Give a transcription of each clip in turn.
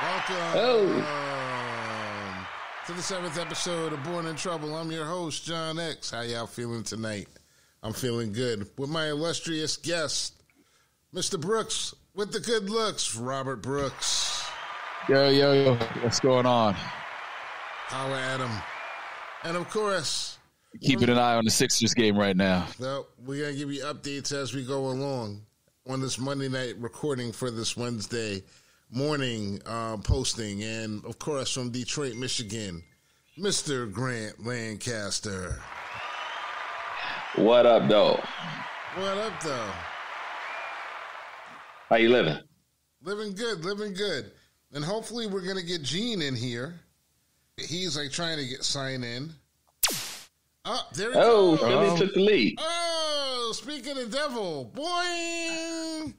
Welcome Oh, to the 7th episode of Born in Trouble. I'm your host, John X. How y'all feeling tonight? I'm feeling good. With my illustrious guest, Mr. Brooks, with the good looks, Robert Brooks. yo, what's going on? Holla at him. And of course, Keeping an eye on the Sixers game right now. well, we're going to give you updates as we go along on this Monday night recording for this Wednesday morning posting. And of course, from Detroit, Michigan, Mr. Grant Lancaster. What up, though? What up, though? How you living? Living good. And hopefully we're going to get Gene in here. He's like trying to get signed in. Oh, there he goes. Philly took the lead. Oh, speaking of devil, boing!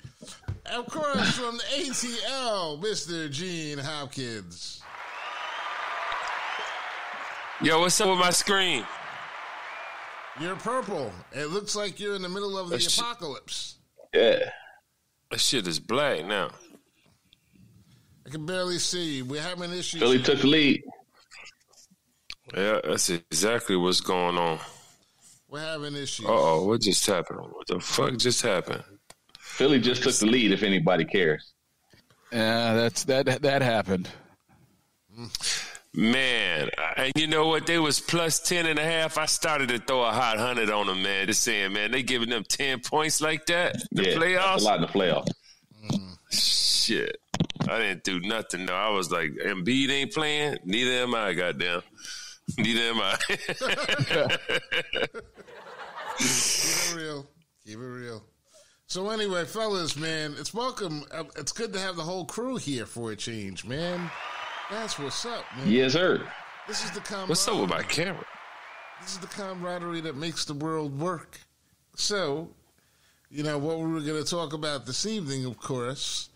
Of course, from the ATL, Mr. Gene Hopkins. Yo, what's up with my screen? You're purple. It looks like you're in the middle of the apocalypse. Yeah. That shit is black now. I can barely see you. We're having issues. Philly took the lead. Yeah, that's exactly what's going on. We're having issues. Uh-oh, what just happened? What the fuck just happened? Philly just took the lead, if anybody cares. Yeah, that happened. Man, and you know what? They was plus 10.5. I started to throw a hot 100 on them, man. Just saying, man, they giving them 10 points like that? The playoffs? That's a lot in the playoffs. Shit. I didn't do nothing, though. I was like, Embiid ain't playing? Neither am I, goddamn. Neither am I. Keep it real. So anyway, fellas, man, it's welcome. It's good to have the whole crew here for a change, man. That's what's up, man. Yes, sir. This is the camaraderie. What's up with my camera? This is the camaraderie that makes the world work. So, what we were going to talk about this evening, of course,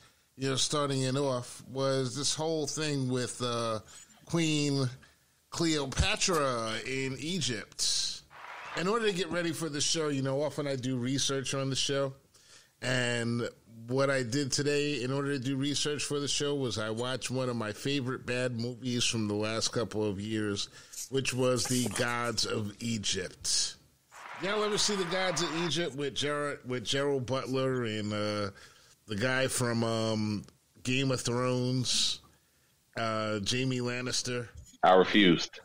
starting it off, was this whole thing with Queen Cleopatra in Egypt. In order to get ready for the show, often I do research on the show. And what I did today in order to do research for the show was I watched one of my favorite bad movies from the last couple of years, which was The Gods of Egypt. Y'all ever see The Gods of Egypt with Gerald Butler and the guy from Game of Thrones, Jamie Lannister? I refused.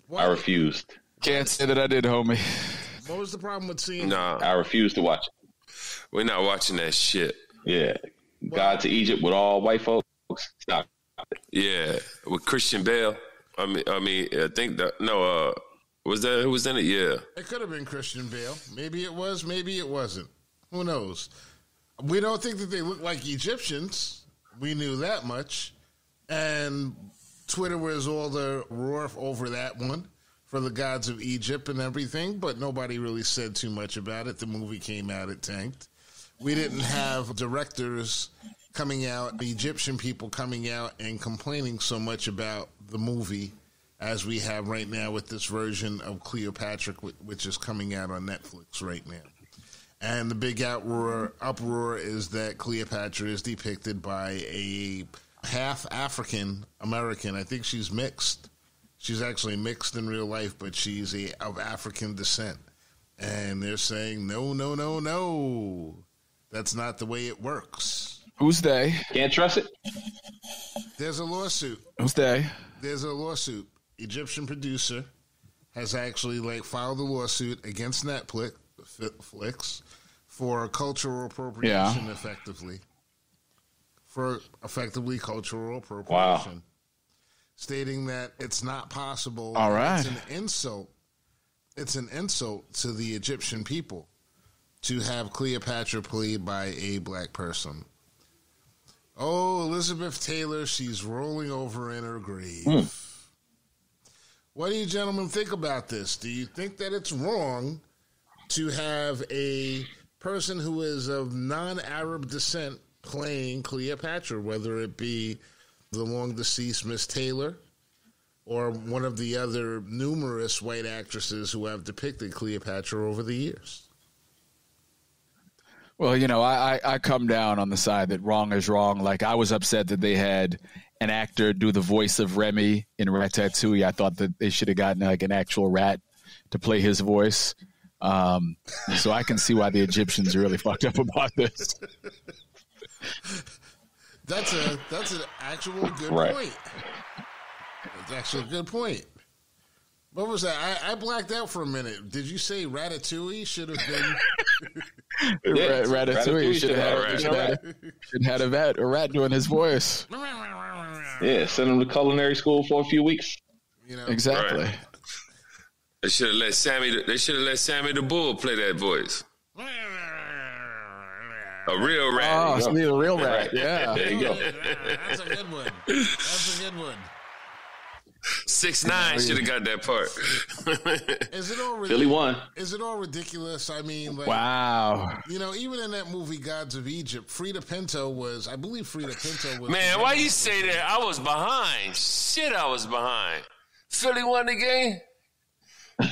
What? I refused. Can't say that I did, homie. What was the problem with seeing Nah, I refused to watch it. we're not watching that shit. Yeah. God to Egypt with all white folks. Stop. Yeah, with Christian Bale. I think that was that who was in it? Yeah. It could have been Christian Bale. Maybe it was, maybe it wasn't. Who knows? We don't think that they look like Egyptians. We knew that much. And Twitter was all the roar over that one for the Gods of Egypt and everything, but nobody really said too much about it. The movie came out, it tanked. We didn't have directors coming out, the Egyptian people coming out and complaining so much about the movie as we have right now with this version of Cleopatra, which is coming out on Netflix right now. And the big uproar is that Cleopatra is depicted by a half African American. I think she's mixed. She's actually mixed in real life, but she's of African descent. And they're saying, no. That's not the way it works. Who's they? Can't trust it? There's a lawsuit. Who's they? There's a lawsuit. Egyptian producer has actually filed a lawsuit against Netflix for cultural appropriation, effectively. For effectively cultural appropriation. Wow. Stating that it's not possible. All right. It's an insult. It's an insult to the Egyptian people to have Cleopatra played by a black person. Oh, Elizabeth Taylor, she's rolling over in her grave. What do you gentlemen think about this? Do you think that it's wrong to have a person who is of non-Arab descent playing Cleopatra, whether it be the long-deceased Miss Taylor or one of the other numerous white actresses who have depicted Cleopatra over the years? Well, I come down on the side that wrong is wrong. Like, I was upset that they had an actor do the voice of Remy in Ratatouille. I thought that they should have gotten like an actual rat to play his voice. So I can see why the Egyptians are really fucked up about this. That's an actual good point. That's actually a good point. What was that? I blacked out for a minute. Did you say Ratatouille should have been? Ratatouille should have had a rat doing his voice. Yeah, send him to culinary school for a few weeks. Exactly. Right. They should have let Sammy the Bull play that voice. A real rat. Oh, so a real rat. Yeah. There you go. That's a good one. 6ix9ine should have got that part. Is it all Philly won. Is it all ridiculous? I mean, like, wow. Even in that movie Gods of Egypt, Frida Pinto was. Man, why you say that? I was behind. Shit, I was behind. Philly won the game.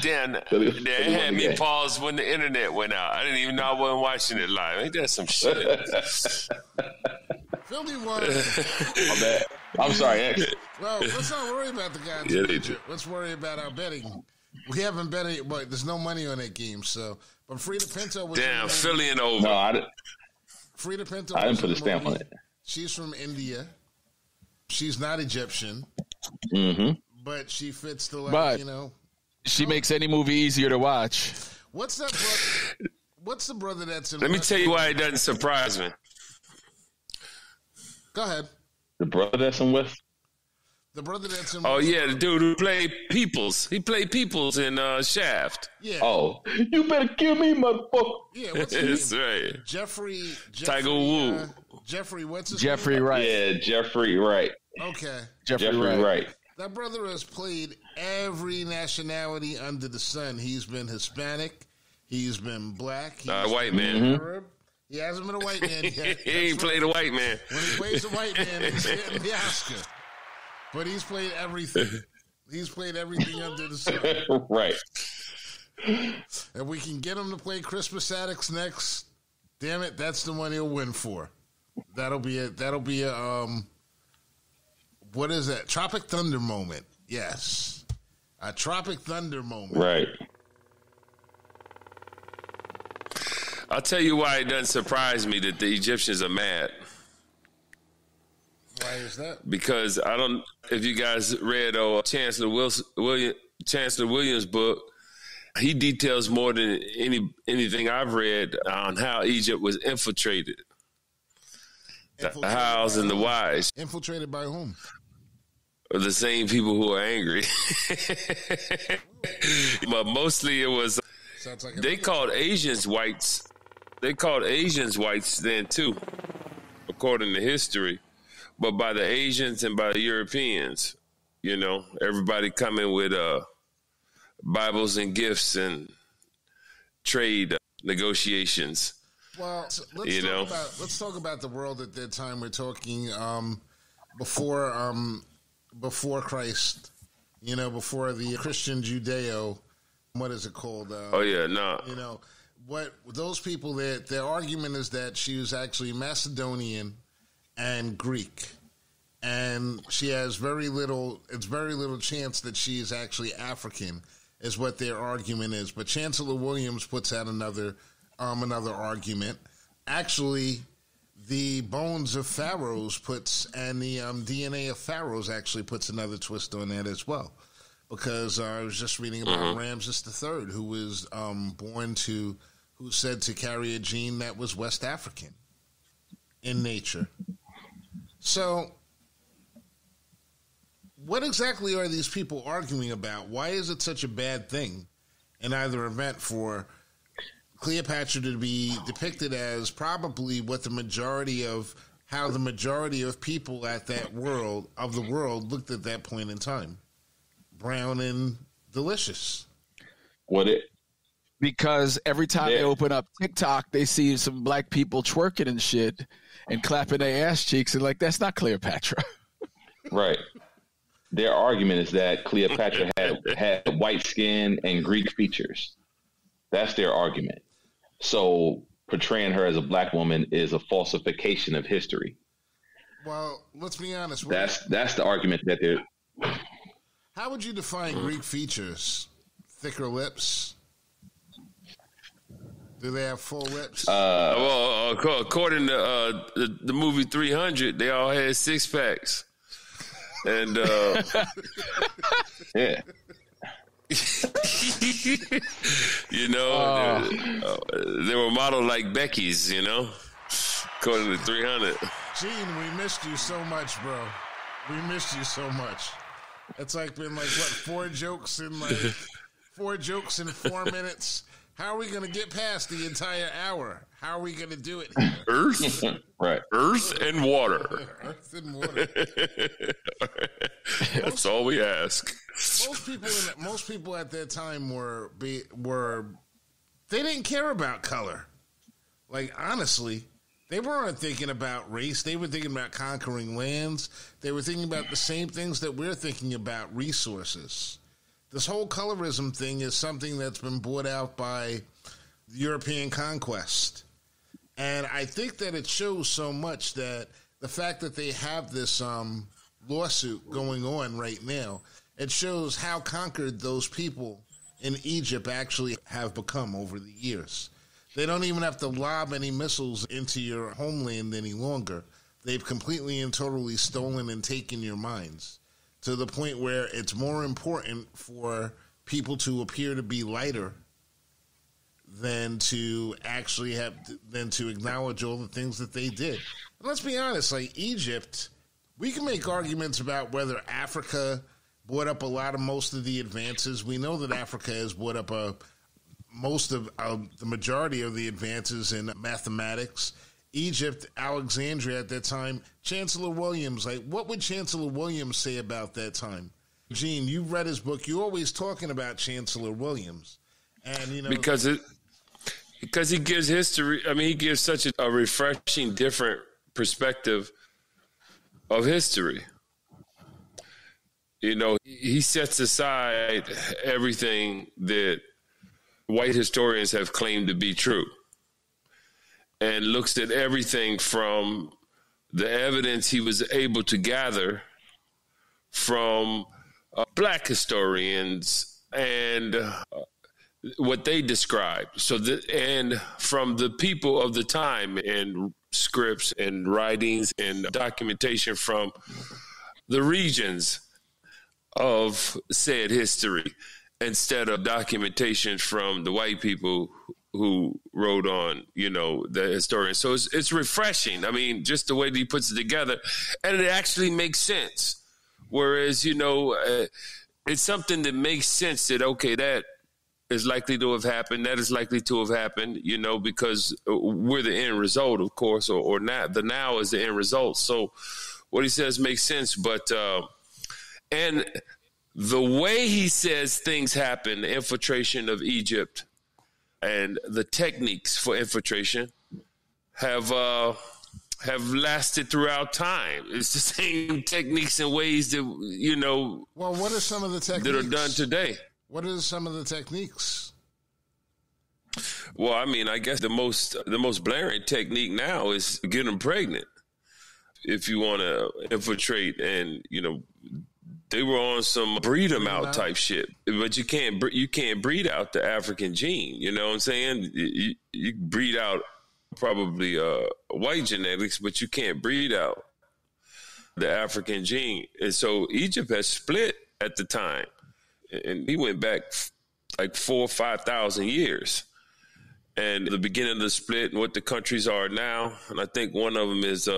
Damn, it had me pause when the internet went out. I didn't even know I wasn't watching it live. Ain't that some shit? Philly won. My bad. I'm sorry, X. Well, let's not worry about the Gods of Egypt. Let's worry about our betting. We haven't betted, but there's no money on that game. So, but Frida Pinto was. Damn, Philly and over. No, I didn't. Frida Pinto. I didn't put a stamp on it. She's from India. She's not Egyptian. Mm-hmm. But she fits the She makes any movie easier to watch. What's that brother? What's the brother that's in? Let me tell you why it doesn't surprise me. Go ahead. The brother that's in West. The brother that's in. Oh yeah, the dude who played Peoples. He played Peoples in Shaft. Yeah. Oh, you better kill me, motherfucker. Yeah. What's his name? Right. Tiger Jeffrey. Woo. What's his Jeffrey name? Wright. Yeah, Jeffrey Wright. Okay. Jeffrey Wright. That brother has played every nationality under the sun. He's been Hispanic. He's been black. He's white man. Arab. He hasn't been a white man yet. He ain't played a white man. When he plays a white man, he's getting the Oscar. But he's played everything. He's played everything under the sun. Right. And we can get him to play Christmas Addicts next. Damn it, that's the one he'll win for. That'll be a what is that? Tropic Thunder moment. Yes. A Tropic Thunder moment. Right. I'll tell you why it doesn't surprise me that the Egyptians are mad. Why is that? Because I don't. If you guys read Chancellor Williams' book, he details more than anything I've read on how Egypt was infiltrated. The hows and the whys. Infiltrated by whom? The same people who are angry. But mostly it was. They called Asians whites. They called Asians whites then too, according to history. But by the Asians and by the Europeans, everybody coming with Bibles and gifts and trade negotiations. Well, let's talk about the world at that time. We're talking before Christ, before the Christian Judeo. What is it called? What those people, their argument is that she was actually Macedonian and Greek, and she has very little chance that she is actually African, is what their argument is. But Chancellor Williams puts out another argument. Actually, the bones of pharaohs and the DNA of pharaohs actually puts another twist on that as well. Because I was just reading about Ramses III, who was who's said to carry a gene that was West African in nature. So, what exactly are these people arguing about? Why is it such a bad thing in either event for Cleopatra to be depicted as probably how the majority of people at the world looked at that point in time? Brown and delicious. Because every time they open up TikTok, they see some black people twerking and shit and clapping their ass cheeks and that's not Cleopatra. Right. Their argument is that Cleopatra had white skin and Greek features. That's their argument. So portraying her as a black woman is a falsification of history. Well, let's be honest. That's the argument that they're. How would you define Greek features? Thicker lips? Do they have full lips? Well, according to the movie 300, they all had six packs, and yeah. They were modeled like Becky's, according to 300. Gene, we missed you so much, bro. We missed you so much. It's like been like, what, 4 jokes in 4 minutes? How are we going to get past the entire hour? How are we going to do it here? Earth? Right. Earth and water. Earth and water. That's all we ask. Most people at that time were they didn't care about color. Like, honestly, they weren't thinking about race. They were thinking about conquering lands. They were thinking about the same things that we're thinking about, resources. This whole colorism thing is something that's been brought out by European conquest. And I think that it shows so much that the fact that they have this lawsuit going on right now, it shows how conquered those people in Egypt actually have become over the years. They don't even have to lob any missiles into your homeland any longer. They've completely and totally stolen and taken your minds to the point where it's more important for people to appear to be lighter than to actually than to acknowledge all the things that they did. And let's be honest, like Egypt, we can make arguments about whether Africa brought up most of the advances. We know that Africa has brought up most of the majority of the advances in mathematics. Egypt, Alexandria at that time, Chancellor Williams, like what would Chancellor Williams say about that time? Gene, you read his book. You're always talking about Chancellor Williams. And, because he gives history, he gives such a refreshing, different perspective of history. He sets aside everything that white historians have claimed to be true and looks at everything from the evidence he was able to gather from black historians and what they described. And from the people of the time and scripts and writings and documentation from the regions of said history instead of documentation from the white people who wrote on, the historian. So it's refreshing. Just the way that he puts it together, and it actually makes sense. Whereas, it's something that makes sense that, okay, that is likely to have happened. That is likely to have happened, because we're the end result, of course, or not. The now is the end result. So what he says makes sense. But, and the way he says things happen, the infiltration of Egypt, and the techniques for infiltration have lasted throughout time. It's the same techniques and ways that, Well, what are some of the techniques that are done today? What are some of the techniques? Well, I guess the most blaring technique now is get them pregnant. If you want to infiltrate, and they were on some breed them out type shit, but you can't breed out the African gene. You know what I'm saying? You breed out probably white genetics, but you can't breed out the African gene. And so Egypt has split at the time, and he went back like 4,000 or 5,000 years. And the beginning of the split and what the countries are now, and I think one of them is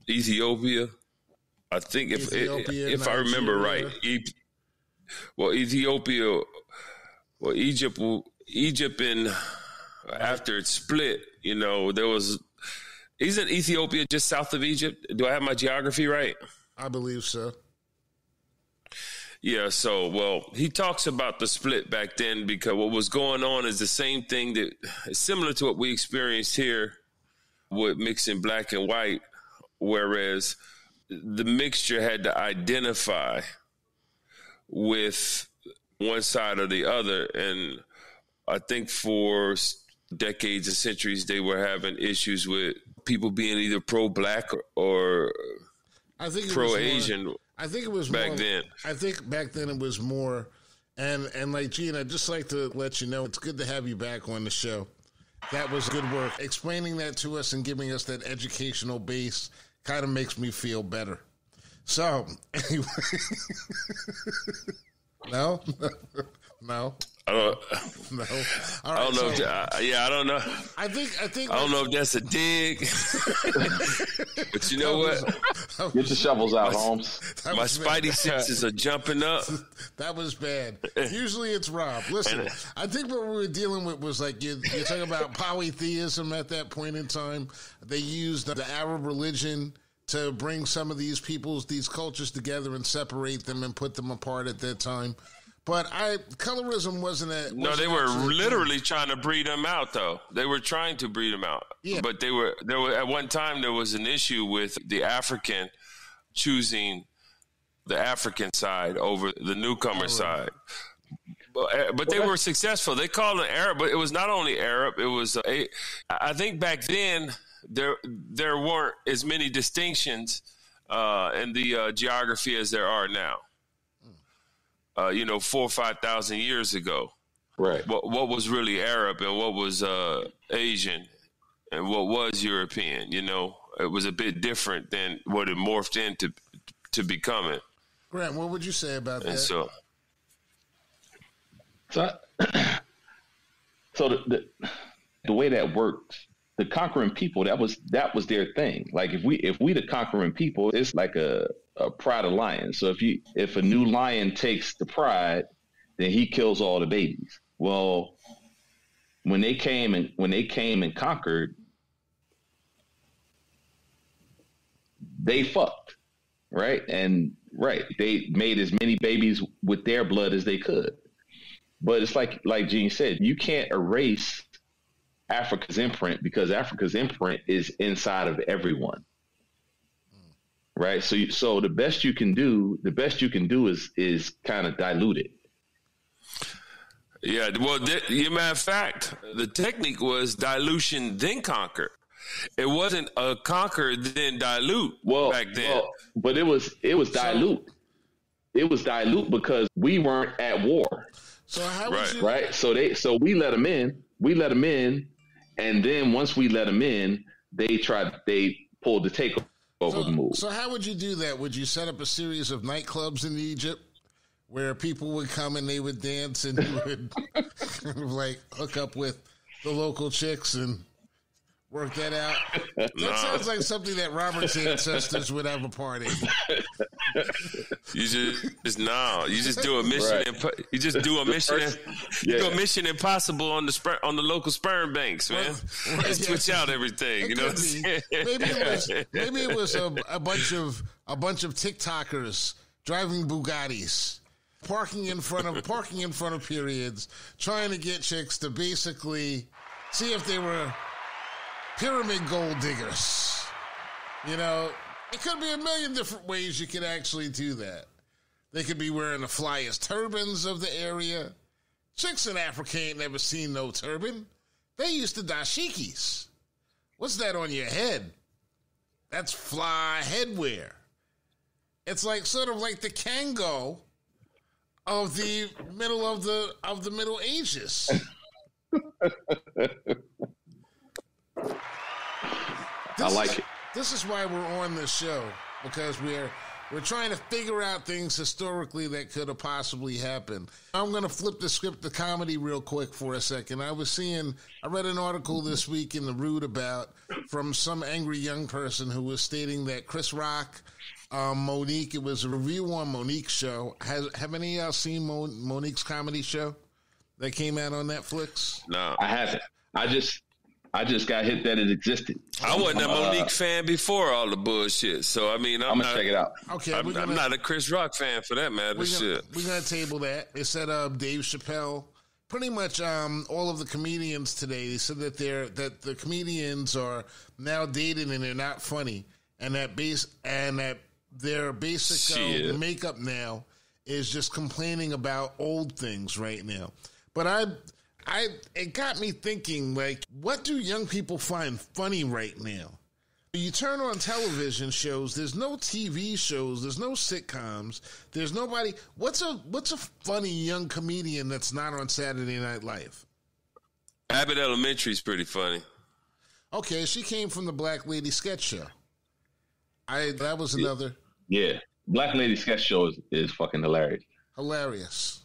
Ethiopia. I think if I remember right, Egypt in after it split, isn't Ethiopia just south of Egypt? Do I have my geography right? I believe so. Yeah, so, he talks about the split back then because what was going on is the same thing that is similar to what we experienced here with mixing black and white, whereas the mixture had to identify with one side or the other. And I think for decades and centuries, they were having issues with people being either pro-black or I think pro-Asian. I think it was back more, then. I think back then it was more, and like Gene, I'd just like to let you know it's good to have you back on the show. That was good work. Explaining that to us and giving us that educational base kind of makes me feel better. So, anyway. No? No. I don't. No. I don't know. I don't know. I think. I don't know if that's a dig. But you know what? Get your shovels out, Holmes. My spidey senses are jumping up. That was bad. Usually it's Rob. Listen, I think what we were dealing with was like you're talking about polytheism at that point in time. They used the Arab religion to bring some of these peoples, these cultures together and separate them and put them apart at that time. But colorism wasn't a... No, they were literally trying to breed them out, though. They were trying to breed them out. Yeah. But there were at one time, there was an issue with the African choosing the African side over the newcomer side. But they were successful. They called it Arab, but it was not only Arab. It was... I think back then, there weren't as many distinctions in the geography as there are now. 4,000 or 5,000 years ago. Right. What was really Arab and what was Asian and what was European, it was a bit different than what it morphed into to becoming. Grant, what would you say about that? So the way that works, the conquering people, that was their thing. Like if we the conquering people, it's like a pride of lions. So if a new lion takes the pride, then he kills all the babies. Well, when they came and conquered, they fucked, right? And they made as many babies with their blood as they could. But it's like Gene said, you can't erase Africa's imprint because Africa's imprint is inside of everyone. Right. So the best you can do is kind of dilute it. Yeah. Well, matter of fact, the technique was dilution, then conquer. It wasn't a conquer, then dilute back then. But it was dilute. It was dilute because we weren't at war. So how would you... Right. So we let them in. And then once we let them in, they pulled the takeover. So how would you do that? Would you set up a series of nightclubs in Egypt where people would come and they would dance and you would kind of like hook up with the local chicks and work that out? That sounds like something that Robert's ancestors would have a party. You just do a mission. Right. You just do a mission. You do a Yeah. Mission Impossible on the local sperm banks, man. Switch out everything. You know what I'm saying? Maybe it was a bunch of TikTokers driving Bugattis, parking in front of periods, trying to get chicks to basically see if they were pyramid gold diggers. It could be a million different ways you could actually do that. They could be wearing the flyest turbans of the area. Chicks in Africa ain't never seen no turban. They used to dashikis. What's that on your head? That's fly headwear. It's like sort of like the Kango of the middle of the Middle Ages. I like it. This is why we're on this show, because we're trying to figure out things historically that could have possibly happened. I'm going to flip the script to comedy real quick for a second. I read an article this week in The Root from some angry young person who was stating that Chris Rock, Monique, it was a review on Monique's show. Have any of y'all seen Monique's comedy show that came out on Netflix? No. I haven't. I just got hit that it existed. I wasn't a Monique fan before all the bullshit. So, I mean, I'm going to check it out. Okay, I'm not a Chris Rock fan for that matter. We're going to table that. They said Dave Chappelle, pretty much all of the comedians today, they said that the comedians are now dated and they're not funny. And that their basic makeup now is just complaining about old things right now. But it got me thinking, like, what do young people find funny right now? You turn on television shows, there's no TV shows, there's no sitcoms, there's nobody. What's a funny young comedian that's not on Saturday Night Live? Abbott Elementary is pretty funny. Okay, she came from the Black Lady Sketch Show. That was another. Yeah, Black Lady Sketch Show is fucking hilarious. Hilarious.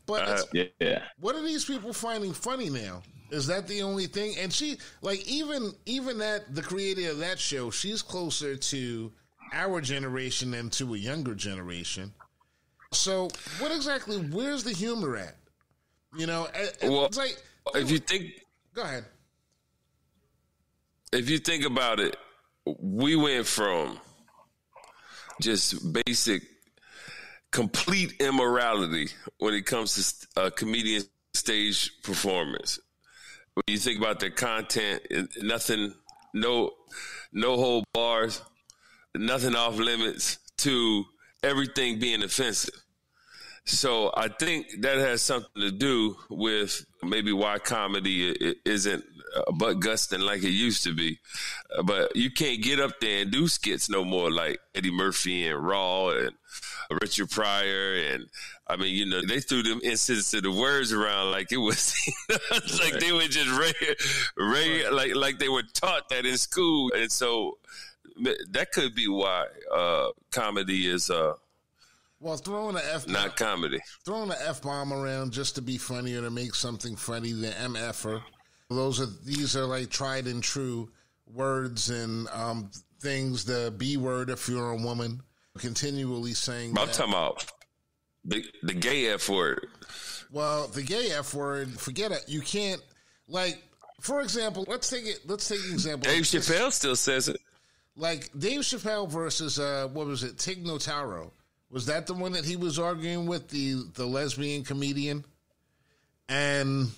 But yeah. What are these people finding funny now? Is that the only thing? And she, like, even that, the creator of that show, she's closer to our generation than to a younger generation. So where's the humor at? You know, it's like, if you think, go ahead. If you think about it, we went from just basic, complete immorality when it comes to comedian stage performance. When you think about their content, nothing, no hold bars, nothing off limits, to everything being offensive. So I think that has something to do with maybe why comedy isn't butt gusting like it used to be. But you can't get up there and do skits no more like Eddie Murphy and Raw and Richard Pryor. And I mean, you know, they threw them insensitive words around like it was like they were just like they were taught that in school. And so that could be why comedy is well, throwing an F-bomb, not comedy. Throwing an F-bomb around just to be funny or to make something funny, the MFer. These are like tried and true words and things. The B word, if you're a woman, continually saying. I'm talking about the gay F word. Well, the gay F word, forget it. You can't, like, for example, let's take an example. Dave Chappelle still says it. Like Dave Chappelle versus what was it, Tig Notaro? Was that the one that he was arguing with, the lesbian comedian? And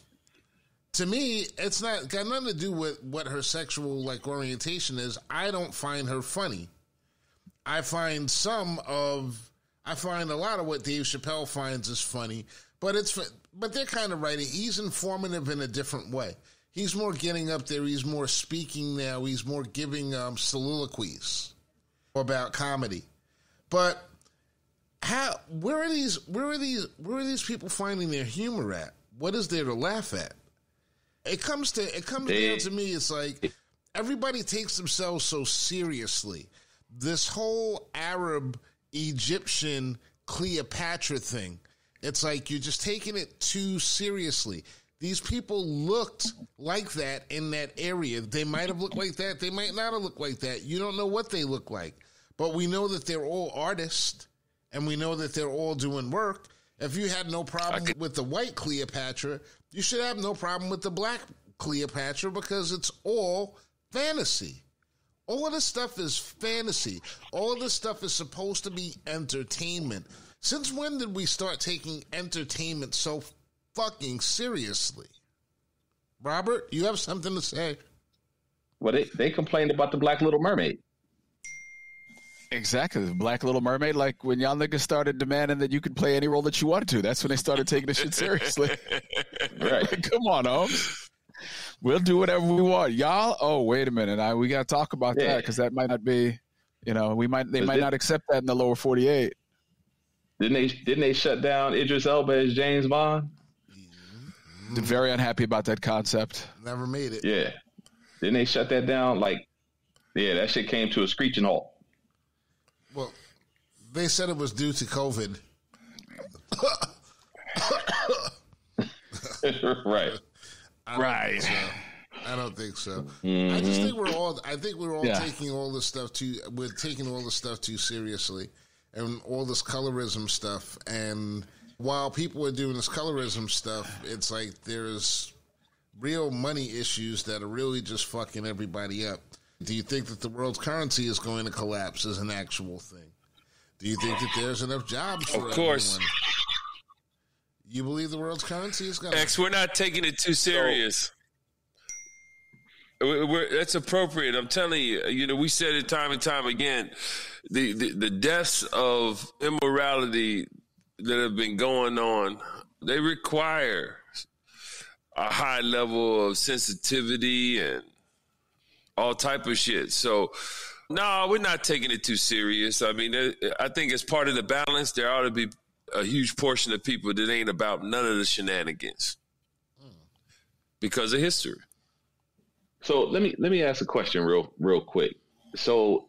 to me, it's not got nothing to do with what her sexual like orientation is. I don't find her funny. I find a lot of what Dave Chappelle finds is funny, but they're kind of right. He's informative in a different way. He's more getting up there. He's more speaking now. He's more giving soliloquies about comedy. But where are these people finding their humor at? What is there to laugh at? It comes down to me. It's like everybody takes themselves so seriously. This whole Arab, Egyptian, Cleopatra thing. It's like you're just taking it too seriously. These people looked like that in that area. They might have looked like that. They might not have looked like that. You don't know what they look like. But we know that they're all artists, and we know that they're all doing work. If you had no problem with the white Cleopatra, you should have no problem with the black Cleopatra, because it's all fantasy. All of this stuff is fantasy. All of this stuff is supposed to be entertainment. Since when did we start taking entertainment so fucking seriously? Robert, you have something to say? Well, they complained about the Black Little Mermaid. Exactly. The Black Little Mermaid, like when y'all niggas started demanding that you could play any role that you wanted to. That's when they started taking this shit seriously. Right. Like, come on, Holmes. We'll do whatever we want. Y'all, oh, wait a minute. We got to talk about that, because that might not be, they might not accept that in the lower 48. Didn't they shut down Idris Elba as James Bond? They're very unhappy about that concept. Never made it. Yeah. Didn't they shut that down? That shit came to a screeching halt. Well, they said it was due to COVID. Right. I don't think so. Mm-hmm. I just think we're all taking all this stuff we're taking all this stuff too seriously, and all this colorism stuff. And while people are doing this colorism stuff, it's like there's real money issues that are really just fucking everybody up. Do you think that the world's currency is going to collapse as an actual thing? Do you think that there's enough jobs for everyone? Of course. You believe the world's currency is going to... X, we're not taking it too serious. That's appropriate. I'm telling you, we said it time and time again. The deaths of immorality that have been going on, they require a high level of sensitivity and all type of shit. So, no, we're not taking it too serious. I mean, I think as part of the balance, there ought to be a huge portion of people that ain't about none of the shenanigans because of history. So let me ask a question real quick. So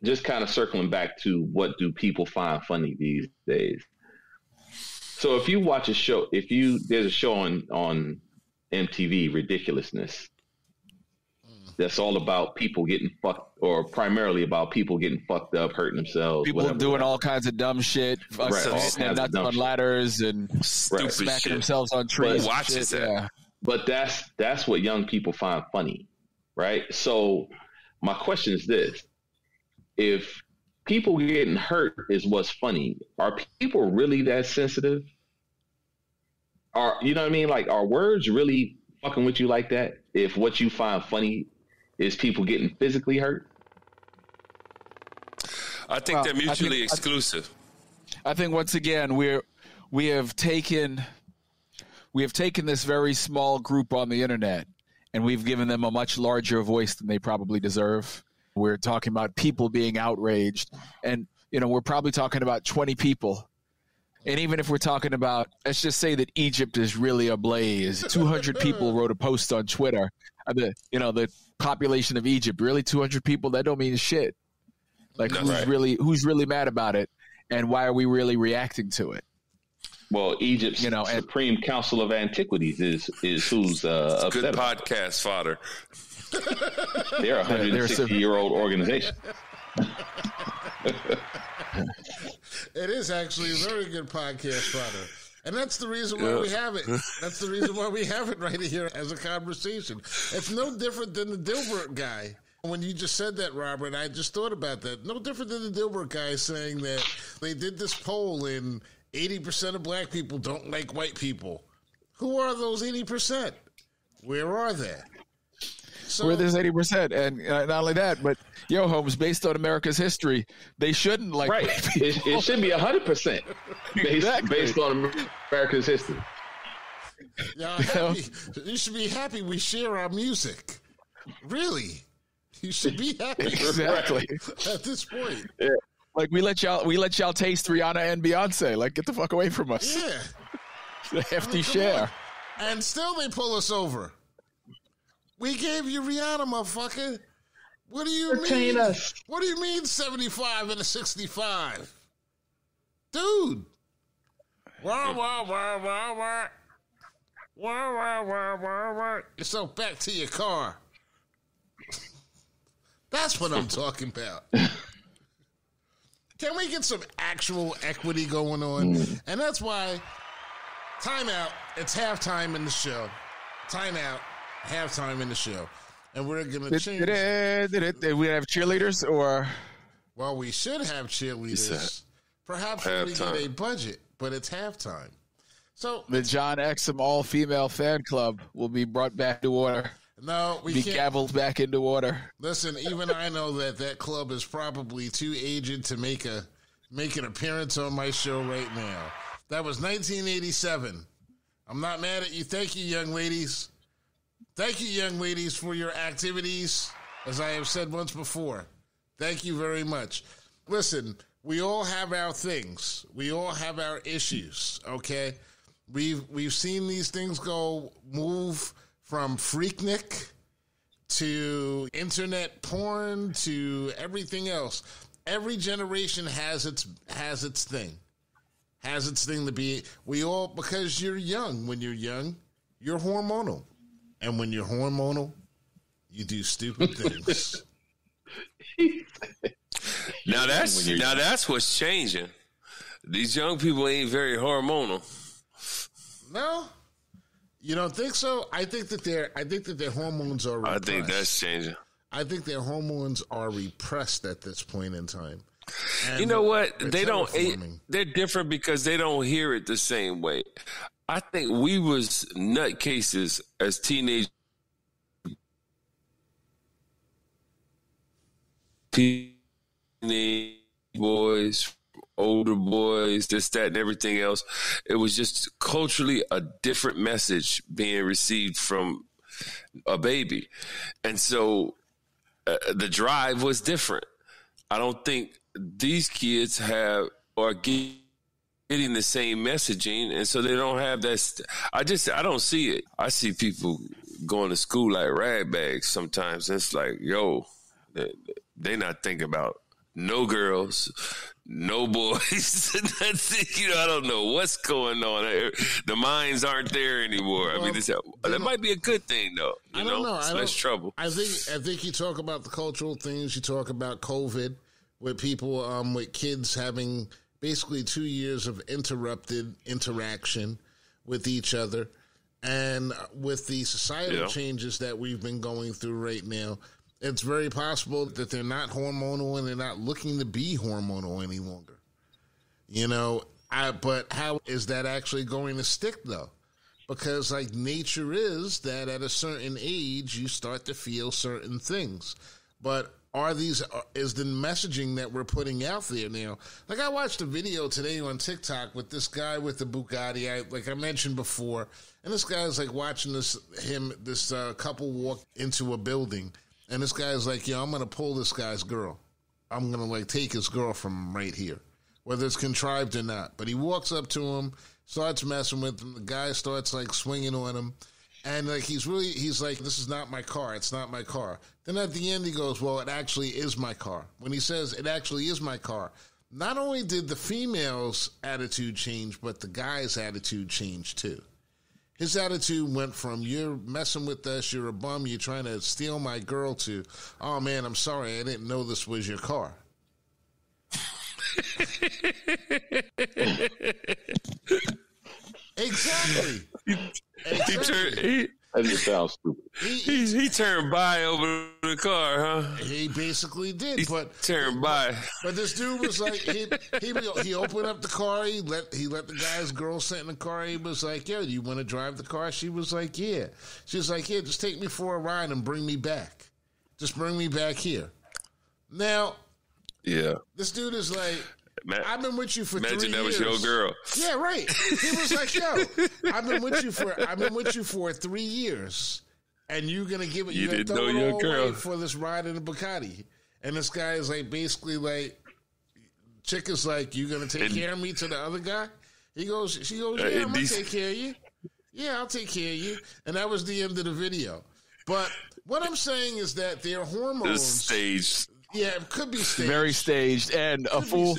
just kind of circling back to what do people find funny these days? So if you watch a show, there's a show on MTV, Ridiculousness, that's all about people getting fucked, or primarily about people getting fucked up, hurting themselves. People doing all kinds of dumb shit, standing nuts on ladders and Stupid smacking shit. themselves on trees. Who watches that? Yeah. But that's what young people find funny, right? So my question is this: if people getting hurt is what's funny, are people really that sensitive? You know what I mean? Like, are words really fucking with you like that? If what you find funny is people getting physically hurt? I think they're mutually exclusive. I think once again we have taken this very small group on the internet and we've given them a much larger voice than they probably deserve. We're talking about people being outraged, and we're probably talking about 20 people. And even if we're talking about, let's just say that Egypt is really ablaze, 200 people wrote a post on Twitter. The population of Egypt, really 200 people, that don't mean shit. Like, who's really mad about it, and why are we really reacting to it? Well, Egypt's Supreme Council of Antiquities is who's upset. Good podcast fodder. They're a 160-year-old organization. It is actually a very good podcast fodder. And that's the reason why we have it. That's the reason why we have it right here as a conversation. It's no different than the Dilbert guy. When you just said that, Robert, I just thought about that. No different than the Dilbert guy saying that they did this poll and 80% of black people don't like white people. Who are those 80%? Where are they? So, where there's 80%. And not only that, but, Holmes, based on America's history, they shouldn't like white people. It should be 100% based on America's history. You should be happy we share our music. Really. You should be happy. Exactly. At this point. Yeah. Like, we let y'all taste Rihanna and Beyonce. Like, get the fuck away from us. Yeah. The hefty share. And still they pull us over. We gave you Rihanna, motherfucker. What do you mean? What do you mean 75 and a 65? Dude. Wah, wah, wah, wah, wah. Wah, wah, wah, wah, wah. So back to your car. That's what I'm talking about. Can we get some actual equity going on? And that's why, timeout, it's halftime in the show. Timeout, halftime in the show. And we're going to change. Did we have cheerleaders or? Well, we should have cheerleaders. Perhaps when we get a budget, but it's halftime. So the John Exum all-female fan club will be brought back to order. No, we can't. Gavelled back into order. Listen, even I know that club is probably too aged to make an appearance on my show right now. That was 1987. I'm not mad at you. Thank you, young ladies. Thank you, young ladies, for your activities, as I have said once before. Thank you very much. Listen, we all have our things. We all have our issues, okay? We've seen these things move from Freaknik to internet porn to everything else. Every generation has its thing. Has its thing to be. Because you're young. When you're young, you're hormonal. And when you're hormonal, you do stupid things. Now that's what's changing. These young people ain't very hormonal. No? You don't think so? I think that their hormones are repressed. I think that's changing. I think their hormones are repressed at this point in time. And you know what? They're different because they don't hear it the same way. I think we was nutcases as teenage boys older boys, this, that, and everything else. It was just culturally a different message being received from a baby. And so the drive was different. I don't think these kids are getting the same messaging, and so they don't have that. I don't see it. I see people going to school like ragbags sometimes. It's like, yo, they not thinking about no girls, no boys. I don't know what's going on. The minds aren't there anymore. Well, I mean, that might be a good thing, though. I don't know. It's less trouble. I think you talk about the cultural things. You talk about COVID, with people, with kids having basically 2 years of interrupted interaction with each other, and with the societal changes that we've been going through right now, it's very possible that they're not hormonal and they're not looking to be hormonal any longer. But how is that actually going to stick, though? Because like nature is that at a certain age, you start to feel certain things. But is the messaging that we're putting out there now? Like I watched a video today on TikTok with this guy with the Bugatti, like I mentioned before, and this guy's like watching this couple walk into a building, and this guy's like, I'm going to pull this guy's girl. I'm going to like take his girl from him right here, whether it's contrived or not. But he walks up to him, starts messing with him. The guy starts like swinging on him. And like he's like, this is not my car. It's not my car. Then at the end he goes, well, it actually is my car. When he says it actually is my car, not only did the female's attitude change, but the guy's attitude changed too. His attitude went from, you're messing with us, you're a bum, you're trying to steal my girl, to, oh man, I'm sorry, I didn't know this was your car. Exactly. That just sounds stupid. He turned by over the car, huh? He basically did. He turned by. But this dude was like, he opened up the car. He let the guy's girl sit in the car. He was like, yo, do you want to drive the car? She was like, yeah. She was like, yeah, just take me for a ride and bring me back. Just bring me back here. Now, this dude is like, I've been with you for 3 years. Imagine that was your girl. Yeah, right. He was like, yo, I've been with you for 3 years, and you're gonna give it. You didn't know your girl for this ride in a Bugatti. And this guy is like, basically like, chick is like, you gonna take care of me to the other guy? She goes, yeah, I'm gonna take care of you. Yeah, I'll take care of you. And that was the end of the video. But what I'm saying is that their hormones staged. Yeah, it could be staged. Very staged, and a fool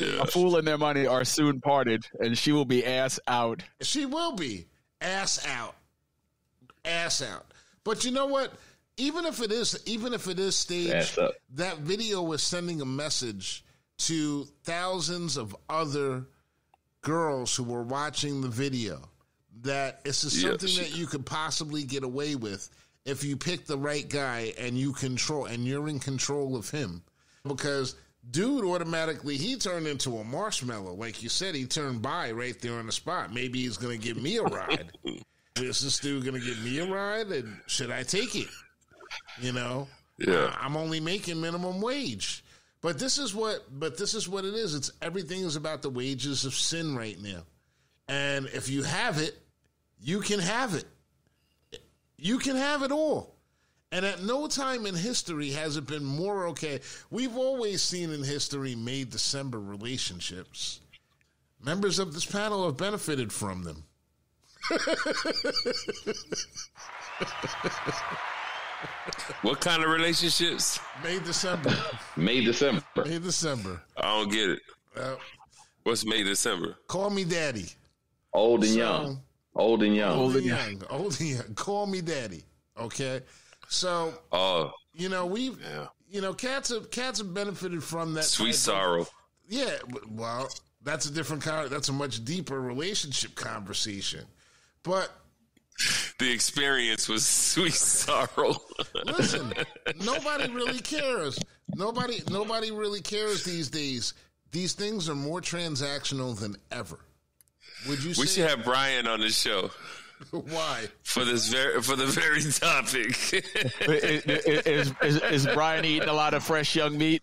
and their money are soon parted, and she will be ass out. She will be ass out. But you know what? Even if it is staged, that video was sending a message to thousands of other girls who were watching the video that this is something that you could possibly get away with if you pick the right guy and you're in control of him. Because dude automatically, he turned into a marshmallow. Like you said, he turned by right there on the spot. Maybe he's going to give me a ride. Is this dude going to give me a ride? And should I take it? I'm only making minimum wage. But this is what it is. Everything is about the wages of sin right now. And if you have it, you can have it. You can have it all. And at no time in history has it been more okay. We've always seen in history May-December relationships. Members of this panel have benefited from them. What kind of relationships? May-December. I don't get it. What's May-December? Call me daddy. Old and young. Call me daddy. Okay? So, cats have benefited from that. Sweet sorrow. Yeah, well, that's a different that's a much deeper relationship conversation. But the experience was sweet sorrow. Listen, nobody really cares. Nobody really cares these days. These things are more transactional than ever. Would you say? We should have Brian on the show. Why? For the very topic. Is Brian eating a lot of fresh young meat?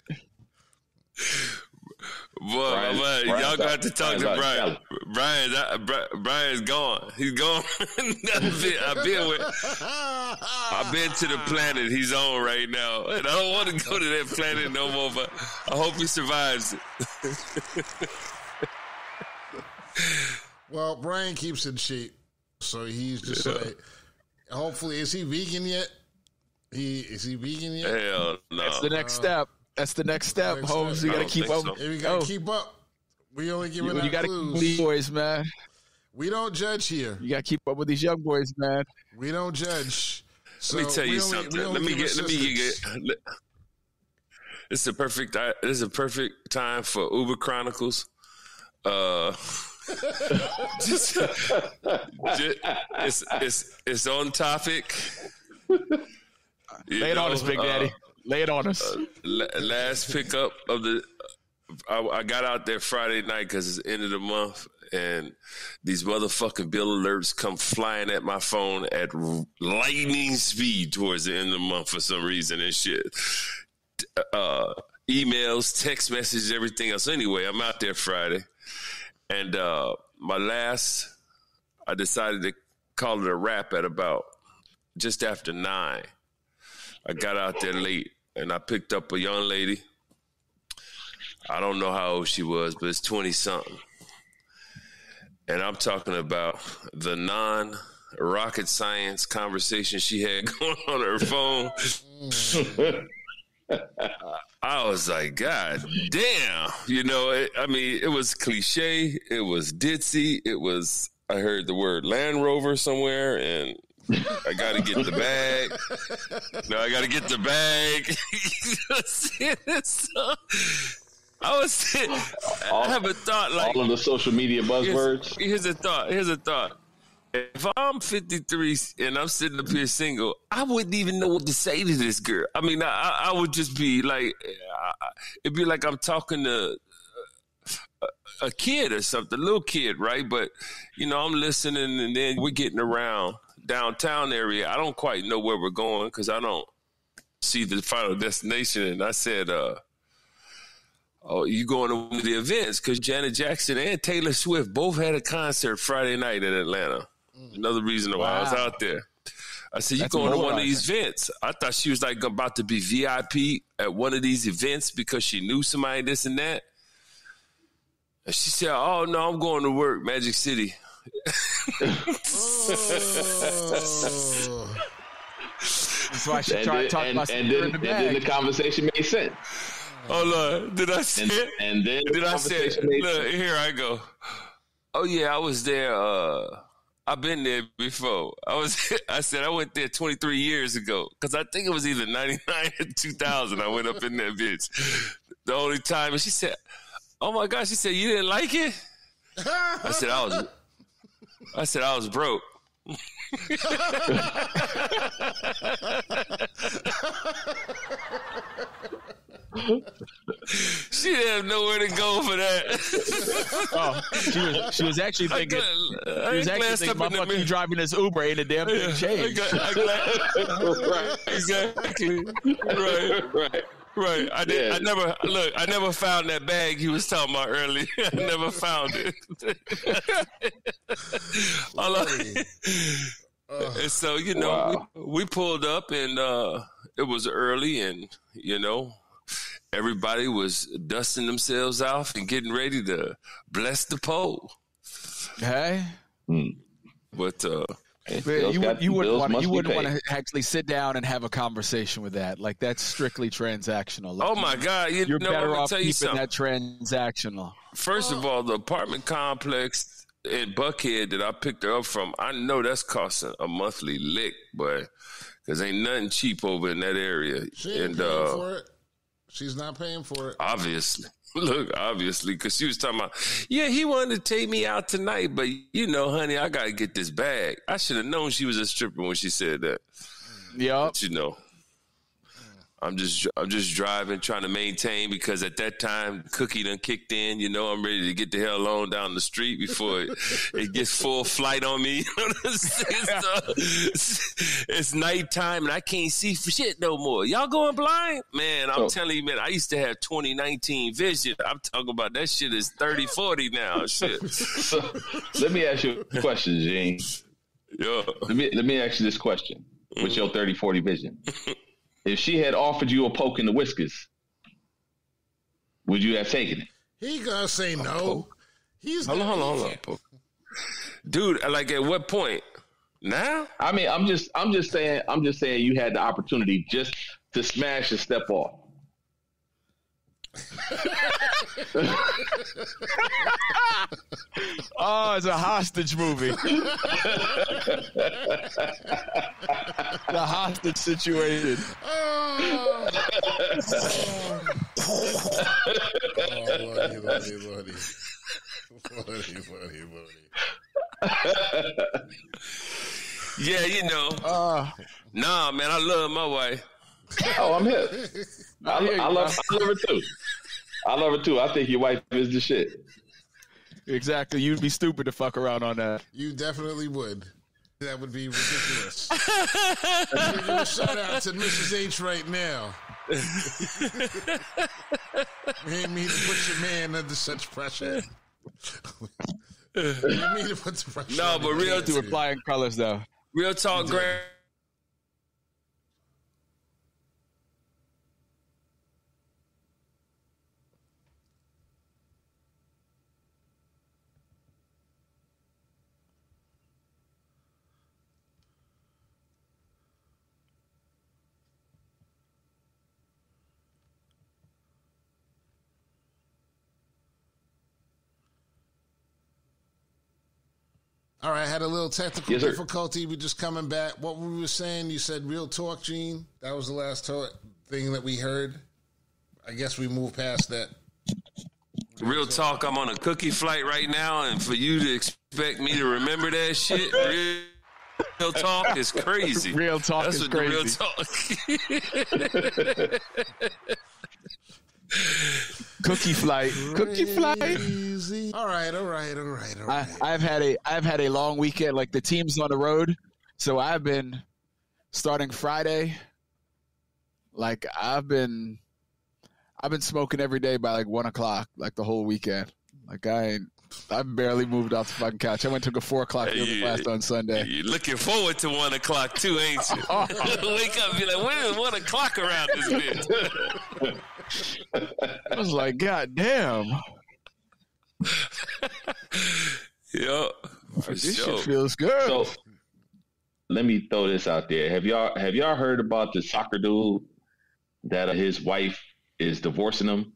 Boy, Brian, y'all got to talk to Brian. Brian's gone. He's gone. I've been to the planet he's on right now, and I don't want to go to that planet no more. But I hope he survives it. Well, Brian keeps in shape, so he's just like. Hopefully, is he vegan yet? Is he vegan yet? Hell no. That's the next step. That's the next step, Holmes. You got to keep up. So. We got to keep up. We only giving out clues. You got to keep with these boys, man. We don't judge here. You got to keep up with these young boys, man. We don't judge. So let me tell you something. Let me get. It's a perfect time for Uber Chronicles. It's on topic. Lay it on us, Big Daddy. Lay it on us. Last pickup of the. I got out there Friday night because it's the end of the month, and these motherfucking bill alerts come flying at my phone at lightning speed towards the end of the month for some reason and shit. Emails, text messages, everything else. Anyway, I'm out there Friday, and I decided to call it a wrap at about just after 9. I got out there late, and I picked up a young lady. I don't know how old she was, but it's 20-something. And I'm talking about the non-rocket science conversation she had going on her phone. I was like, God damn. It was cliche. It was ditzy. I heard the word Land Rover somewhere, and I got to get the bag. No, I got to get the bag. I have a thought. Like, all of the social media buzzwords. Here's a thought. If I'm 53 and I'm sitting up here single, I wouldn't even know what to say to this girl. I mean, I would just be like, it'd be like I'm talking to a kid or something, a little kid, right? But, I'm listening, and then we're getting around downtown area. I don't quite know where we're going because I don't see the final destination. And I said, you going to one of the events? Because Janet Jackson and Taylor Swift both had a concert Friday night in Atlanta. Another reason why I was out there. I said, you going to one of these events? I thought she was like about to be VIP at one of these events because she knew somebody, this and that. And she said, oh, no, I'm going to work, Magic City. That's why she tried to talk about and then the conversation made sense. Hold on. Did I say it? And then did I say it? Look, here I go. Oh, yeah, I was there. I've been there before. I said I went there 23 years ago because I think it was either 99 or 2000. I went up in that bitch. The only time. And she said, oh, my God. She said, you didn't like it? I said, I was broke. She didn't have nowhere to go for that. She was actually thinking. Motherfucker, you driving this Uber ain't a damn thing changed. Right, exactly. Right. I never found that bag he was talking about earlier. I never found it. And so, we pulled up, and it was early, and, everybody was dusting themselves off and getting ready to bless the pole. Hey. But you wouldn't want to actually sit down and have a conversation with that. Like, that's strictly transactional. Like, oh my God! You're better off keeping that transactional. First of all, the apartment complex in Buckhead that I picked her up from, I know that's costing a monthly lick, boy, because ain't nothing cheap over in that area. She ain't paying for it. She's not paying for it. Obviously, because she was talking about, yeah, he wanted to take me out tonight, but honey, I got to get this bag. I should have known she was a stripper when she said that. Yeah. But, I'm just driving, trying to maintain, because at that time Cookie done kicked in. You know, I'm ready to get the hell on down the street before it gets full flight on me. It's nighttime and I can't see for shit no more. Y'all going blind? Man, I'm telling you, man, I used to have 20/19 vision. I'm talking about that shit is 30/40 now. Shit. So let me ask you a question, Gene. Yeah. Let me ask you this question with your 30/40 vision. If she had offered you a poke in the whiskers, would you have taken it? He gonna say no. Hold on. Dude, like at what point? Now? I mean, I'm just saying you had the opportunity just to smash and step off. Oh, it's a hostage movie. The hostage situation. Lordy. Yeah, you know. Nah, man, I love my wife. Oh, I'm here. I love her too. I love her too. I think your wife is the shit. Exactly. You'd be stupid to fuck around on that. You definitely would. That would be ridiculous. I'm giving a shout out to Mrs. H right now. You ain't mean to put your man under such pressure. You mean to put the pressure. No, but real To applying colors though. Real talk, Grant. All right, had a little technical difficulty. We're just coming back. What we were saying, you said real talk, Gene. That was the last thing that we heard. I guess we moved past that. Real talk, I'm on a cookie flight right now, and for you to expect me to remember that shit, real talk is crazy. Real talk That's is what crazy. Real talk. Cookie flight. All right. I've had a long weekend. Like the team's on the road, so I've been starting Friday. Like I've been smoking every day by like 1 o'clock, like the whole weekend. Like I barely moved off the fucking couch. I went and took a 4 o'clock yoga class on Sunday. You're looking forward to 1 o'clock too, ain't you? Wake up and be like, when is 1 o'clock around this bitch? I was like, God damn. Yeah, This shit feels good. So let me throw this out there. Have y'all heard about the soccer dude that his wife is divorcing him?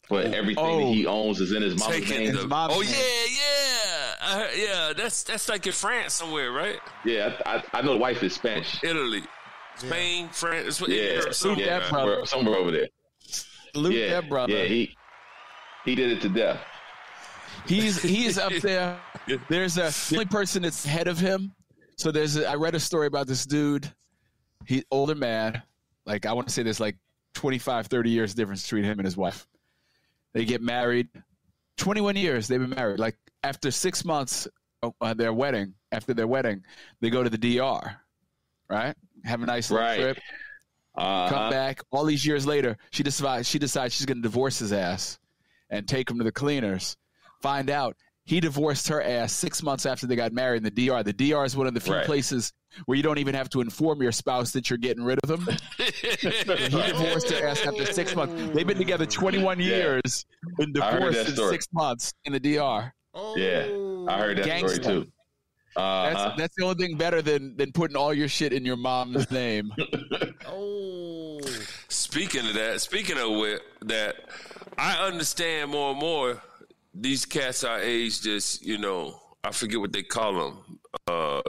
But everything that he owns is in his mom's name. Yeah. That's like in France somewhere, right? Yeah, I know the wife is Spanish. Italy, Spain, France. Somewhere over there. Salute that brother. Yeah, he did it to death. He's up there. There's the only person that's ahead of him. So I read a story about this dude. He older man. Like I want to say there's like 25, 30 years difference between him and his wife. They get married. 21 years they've been married. Like after 6 months after their wedding, they go to the DR, right? Have a nice little trip. Come back. All these years later, she decides she's going to divorce his ass and take him to the cleaners. Find out he divorced her ass 6 months after they got married in the DR. The DR is one of the few places where you don't even have to inform your spouse that you're getting rid of them. He divorced her ass after 6 months. They've been together 21 years and divorced in 6 months in the DR. Yeah, I heard that story too. That's the only thing better than putting all your shit in your mom's name. Speaking of that, I understand more and more. These cats our age, just I forget what they call them.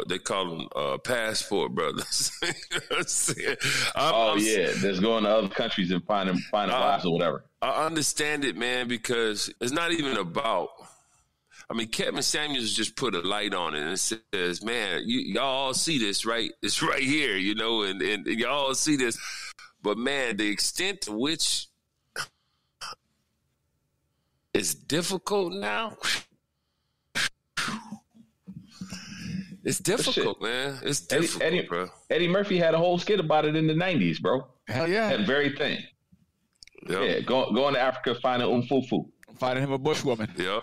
They call them passport brothers. That's going to other countries and finding wives or whatever. I understand it, man, because it's not even about. I mean, Kevin Samuels just put a light on it and says, "Man, y'all all see this, right? It's right here, and y'all all see this." But man, the extent to which it's difficult now. It's difficult, man. It's difficult, bro. Eddie Murphy had a whole skit about it in the 90s, bro. Hell yeah. That very thing. Yep. Yeah, going to Africa, finding Umfufu. Finding him a bushwoman. Yeah.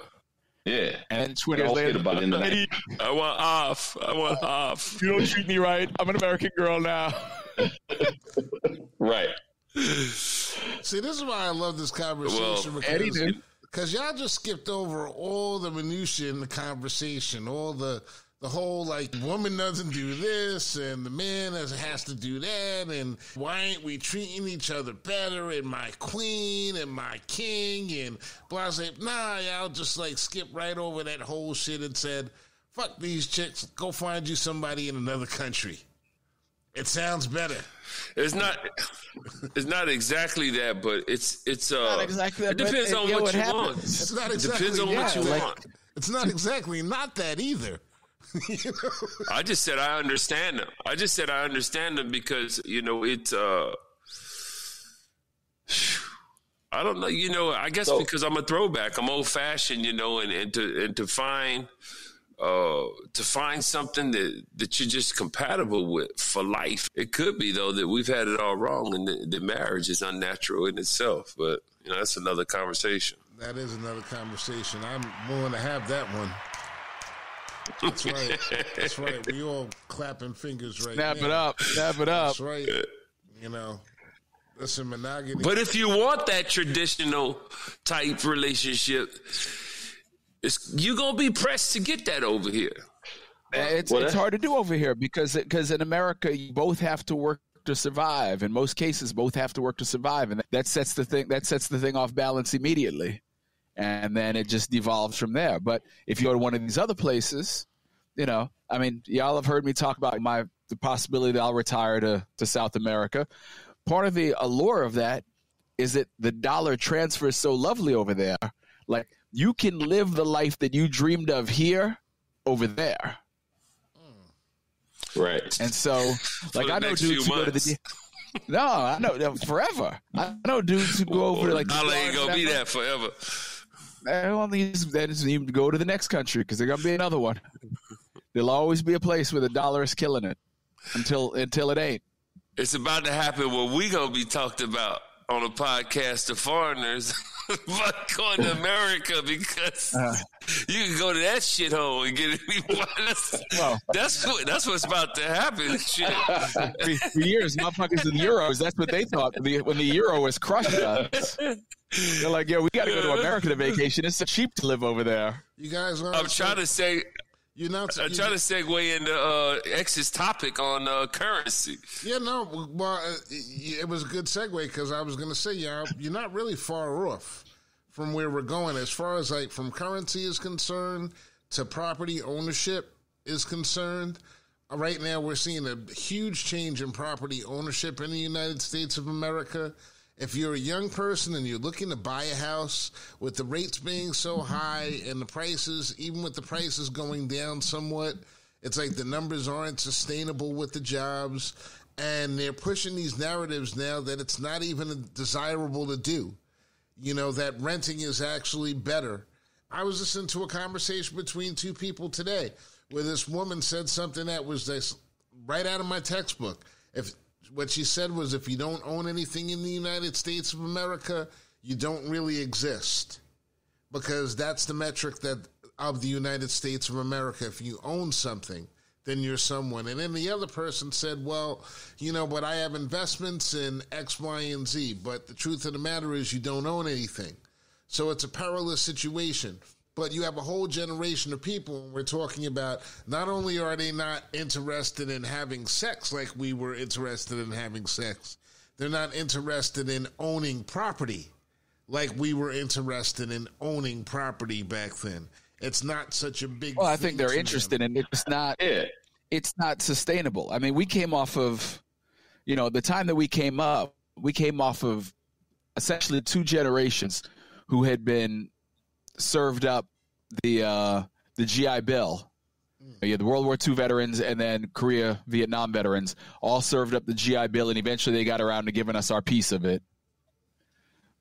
Yeah. And 20 years later, about it in the 90s. I want off. You don't treat me right. I'm an American girl now. Right. See, this is why I love this conversation. Because y'all just skipped over all the minutiae in the conversation, all the whole, like, woman doesn't do this and the man has to do that, and why ain't we treating each other better, and my queen and my king and blah, blah. Nah, y'all just, like, skip right over that whole shit and said, fuck these chicks, go find you somebody in another country. It sounds better. It's not exactly that, but it's not exactly that. It depends on what you want. It's not exactly. Depends on what you want. It's not exactly not that either. You know? I just said I understand them. Because it's I don't know. I guess because I'm a throwback. I'm old fashioned. And to find something that you're just compatible with for life. It could be, though, that we've had it all wrong and that marriage is unnatural in itself. But, that's another conversation. That is another conversation. I'm willing to have that one. That's right. That's right. We all clapping fingers right now. Snap it up. That's right. Listen, monogamy. But if you want that traditional type relationship, you're going to be pressed to get that over here. It's hard to do over here because in America, you both have to work to survive. In most cases, both have to work to survive. And that sets the thing off balance immediately. And then it just devolves from there. But if you go to one of these other places, y'all have heard me talk about the possibility that I'll retire to South America. Part of the allure of that is that the dollar transfers so lovely over there. Like, you can live the life that you dreamed of here over there. Right. And so, like, I know dudes who go to the... No, I know forever. I know dudes who go over to, like... Dollar ain't going to be that forever. Well, they just need to go to the next country because there's going to be another one. There'll always be a place where the dollar is killing it until it ain't. It's about to happen where we going to be talked about on a podcast to foreigners about going to America because you can go to that shithole and get it. That's what's about to happen. Shit. For years, motherfuckers in euros, that's what they thought when the euro was crushing us. They're like, we got to go to America to vacation. It's so cheap to live over there. You guys are. I'm trying to say. I'm trying to segue into X's topic on currency. Yeah, no, well, it was a good segue because I was going to say, you're not really far off from where we're going as far as, like, from currency is concerned to property ownership is concerned. Right now, we're seeing a huge change in property ownership in the United States of America. If you're a young person and you're looking to buy a house with the rates being so high and the prices, even with the prices going down somewhat, it's like the numbers aren't sustainable with the jobs. And they're pushing these narratives now that it's not even desirable to do. That renting is actually better. I was listening to a conversation between two people today where this woman said something that was this right out of my textbook. What she said was, if you don't own anything in the United States of America, you don't really exist. Because that's the metric of the United States of America. If you own something, then you're someone. And then the other person said, well, but I have investments in X, Y, and Z. But the truth of the matter is you don't own anything. So it's a perilous situation. But you have a whole generation of people, and we're talking about not only are they not interested in having sex like we were interested in having sex, they're not interested in owning property like we were interested in owning property back then. It's not such a big... Well, I think they're interested in it. It's not sustainable. I mean, we came off of, the time that we came off of essentially two generations who had been served up the GI Bill You had the World War II veterans and then Korea, Vietnam veterans all served up the GI Bill, and eventually they got around to giving us our piece of it.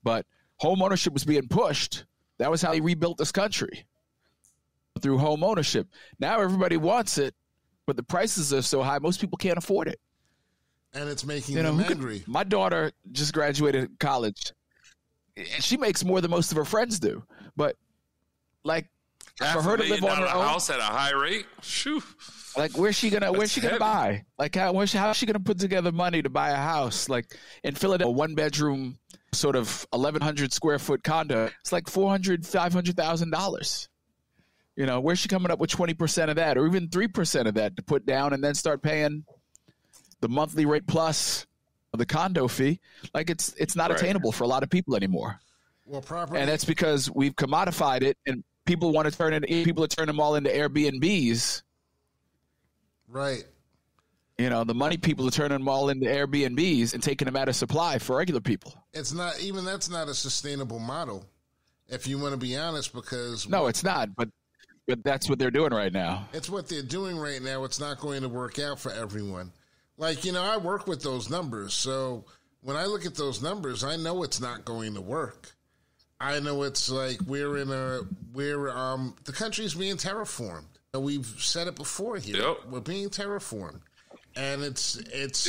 But home ownership was being pushed. That was how they rebuilt this country, through home ownership. Now everybody wants it, but the prices are so high, most people can't afford it. And it's making them angry. My daughter just graduated college, and she makes more than most of her friends do. But, like, for her to live on her own house at a high rate, shoo. Like, where's she gonna buy? Like, how is she gonna put together money to buy a house? Like in Philadelphia, a 1-bedroom, sort of 1,100 square foot condo, it's like $400,000-$500,000. You know, where's she coming up with 20% of that, or even 3% of that to put down, and then start paying the monthly rate plus the condo fee? Like, it's not attainable for a lot of people anymore. Well, property, and that's because we've commodified it, and people want to turn it. People are turning them all into Airbnbs. Right. You know, the money people are turning them all into Airbnbs and taking them out of supply for regular people. It's not even, that's not a sustainable model, if you want to be honest, because no, it's not. But that's what they're doing right now. It's what they're doing right now. It's not going to work out for everyone. Like, you know, I work with those numbers. So when I look at those numbers, I know it's not going to work. I know it's like the country's being terraformed. We've said it before here. Yep. We're being terraformed. And it's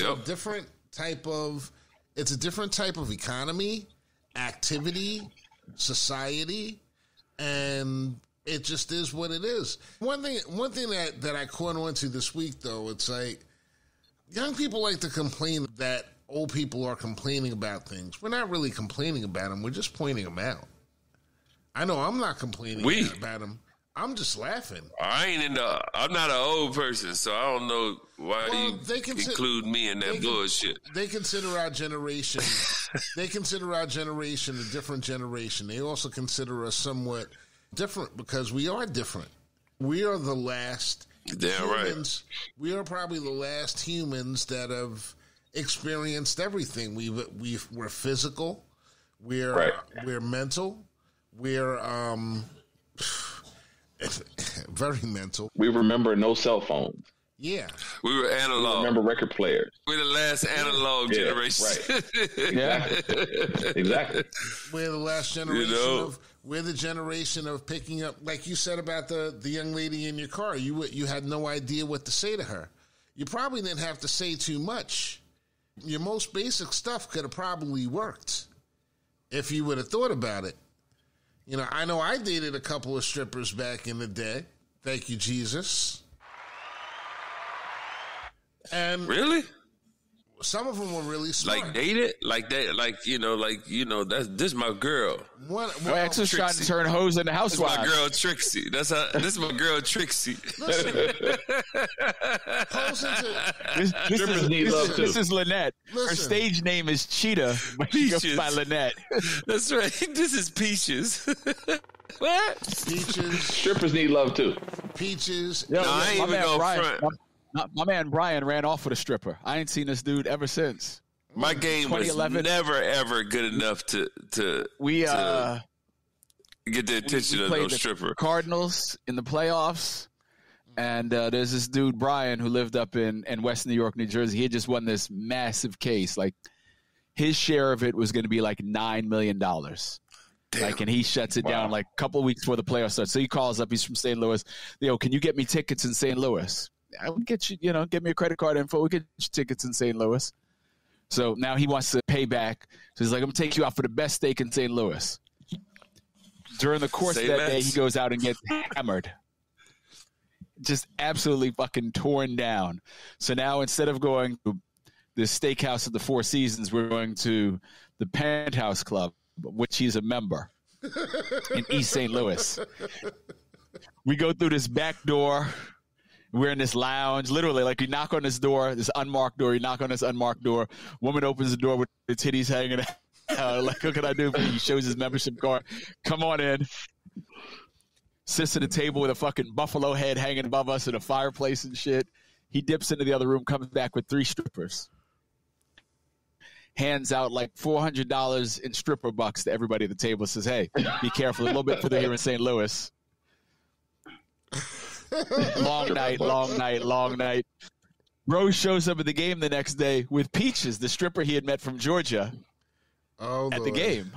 a different type of economy, activity, society, and it just is what it is. One thing that I caught on to this week, though, it's like young people like to complain that old people are complaining about things. We're not really complaining about them. We're just pointing them out. I know I'm not complaining about them. I'm just laughing. I'm not an old person, so I don't know why you include me in that bullshit. They consider our generation. They consider our generation a different generation. They also consider us somewhat different because we are different. We are the last humans. Right. We are probably the last humans that have experienced everything. We're physical. We're mental. We're very mental. We remember no cell phones. Yeah. We were analog. We remember record players. We're the last analog generation. Right. Exactly. We're the last generation we're the generation of picking up, like you said about the young lady in your car. You had no idea what to say to her. You probably didn't have to say too much. Your most basic stuff could have probably worked if you would have thought about it. You know I dated a couple of strippers back in the day. Thank you, Jesus. And really? Some of them were really smart. Like dated? Like that? This is my girl. My ex was trying to turn hoes into housewives. This is my girl Trixie. This is my girl Trixie. Listen, this is Lynette. Listen. Her stage name is Cheetah, but she goes by Lynette. That's right. This is Peaches. What? Peaches. Strippers need love too. Peaches. No, I ain't even go front. My man Brian ran off with a stripper. I ain't seen this dude ever since. My game was never ever good enough to get the attention of no stripper. Cardinals in the playoffs, and there's this dude Brian who lived up in West New York, New Jersey. He had just won this massive case. Like his share of it was going to be like $9 million. Like, and he shuts it down like a couple of weeks before the playoffs start. So he calls up. He's from St. Louis. Yo, can you get me tickets in St. Louis? I would get you, get me a credit card info. We get you tickets in St. Louis. So now he wants to pay back. So he's like, I'm going to take you out for the best steak in St. Louis. During the course of that day, he goes out and gets hammered. Just absolutely fucking torn down. So now instead of going to the steakhouse at the Four Seasons, we're going to the Penthouse Club, which he's a member in East St. Louis. We go through this back door. We're in this lounge, literally, like you knock on this door, this unmarked door, you knock on this unmarked door. Woman opens the door with the titties hanging out. Like, what can I do for you? He shows his membership card. Come on in. Sits at a table with a fucking buffalo head hanging above us and a fireplace and shit. He dips into the other room, comes back with 3 strippers. Hands out like $400 in stripper bucks to everybody at the table. Says, hey, be careful. A little bit further here in St. Louis. Long night. Bro shows up at the game the next day with Peaches, the stripper he had met from Georgia, at the game.